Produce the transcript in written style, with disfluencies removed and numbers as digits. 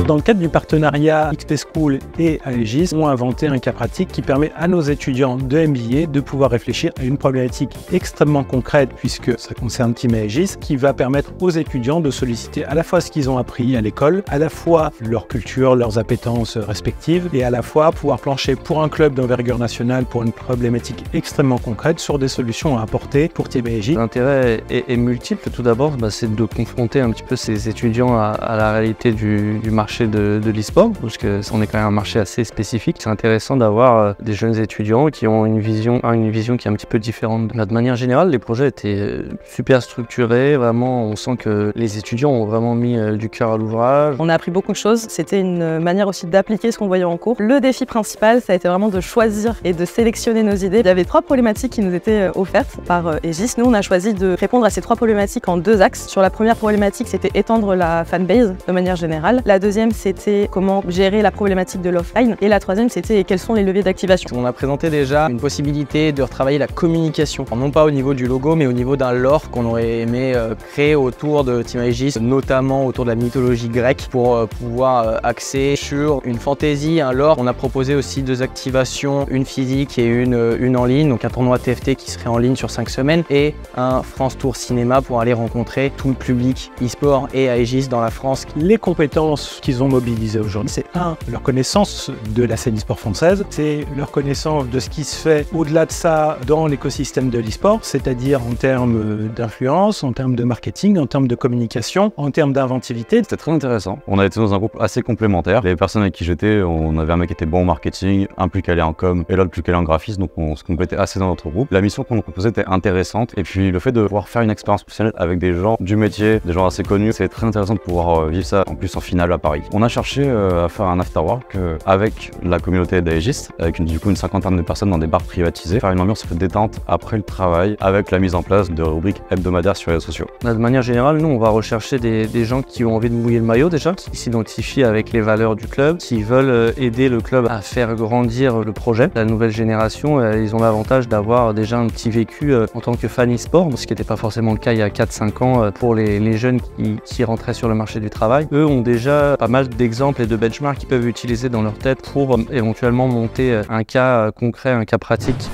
Dans le cadre du partenariat XP School et Aegis, on a inventé un cas pratique qui permet à nos étudiants de MBA de pouvoir réfléchir à une problématique extrêmement concrète, puisque ça concerne Team Aegis, qui va permettre aux étudiants de solliciter à la fois ce qu'ils ont appris à l'école, à la fois leur culture, leurs appétences respectives, et à la fois pouvoir plancher pour un club d'envergure nationale pour une problématique extrêmement concrète sur des solutions à apporter pour Team Aegis. L'intérêt est multiple. Tout d'abord, c'est de confronter un petit peu ces étudiants à la réalité du marché de l'e-sport, parce que on est quand même un marché assez spécifique. C'est intéressant d'avoir des jeunes étudiants qui ont une vision qui est un petit peu différente. De manière générale, les projets étaient super structurés. Vraiment, on sent que les étudiants ont vraiment mis du cœur à l'ouvrage. On a appris beaucoup de choses. C'était une manière aussi d'appliquer ce qu'on voyait en cours. Le défi principal, ça a été vraiment de choisir et de sélectionner nos idées. Il y avait 3 problématiques qui nous étaient offertes par Aegis. Nous, on a choisi de répondre à ces 3 problématiques en 2 axes. Sur la première problématique, c'était étendre la fanbase de manière générale. La deuxième, c'était comment gérer la problématique de l'offline. Et la troisième, c'était quels sont les leviers d'activation. On a présenté déjà une possibilité de retravailler la communication, non pas au niveau du logo, mais au niveau d'un lore qu'on aurait aimé créer autour de Team Aegis, notamment autour de la mythologie grecque, pour pouvoir axer sur une fantaisie, un lore. On a proposé aussi 2 activations, une physique et une en ligne, donc un tournoi TFT qui serait en ligne sur 5 semaines, et un France Tour Cinéma pour aller rencontrer tout le public e-sport et Aegis dans la France. Les compétences qu'ils ont mobilisées aujourd'hui, c'est leur connaissance de la scène e-sport française, c'est leur connaissance de ce qui se fait au-delà de ça dans l'écosystème de l'e-sport, c'est-à-dire en termes d'influence, en termes de marketing, en termes de communication, en termes d'inventivité. C'était très intéressant. On a été dans un groupe assez complémentaire. Les personnes avec qui j'étais, on avait un mec qui était bon en marketing, un plus calé en com et l'autre plus calé en graphisme, donc on se complétait assez dans notre groupe. La mission qu'on nous proposait était intéressante, et puis le fait de pouvoir faire une expérience professionnelle avec des gens du métier, des gens assez connus, c'est très intéressant de pouvoir vivre ça en plus en finale à Paris. On a cherché à faire un afterwork avec la communauté d'Aegis, avec du coup une cinquantaine de personnes dans des bars privatisés, faire une ambiance de détente après le travail, avec la mise en place de rubriques hebdomadaires sur les réseaux sociaux. De manière générale, nous, on va rechercher des gens qui ont envie de mouiller le maillot déjà, qui s'identifient avec les valeurs du club, qui veulent aider le club à faire grandir le projet. La nouvelle génération, ils ont l'avantage d'avoir déjà un petit vécu en tant que fan e-sport, ce qui n'était pas forcément le cas il y a 4-5 ans pour les jeunes qui rentraient sur le marché du travail. Eux ont déjà pas mal d'exemples et de benchmarks qu'ils peuvent utiliser dans leur tête pour éventuellement monter un cas concret, un cas pratique.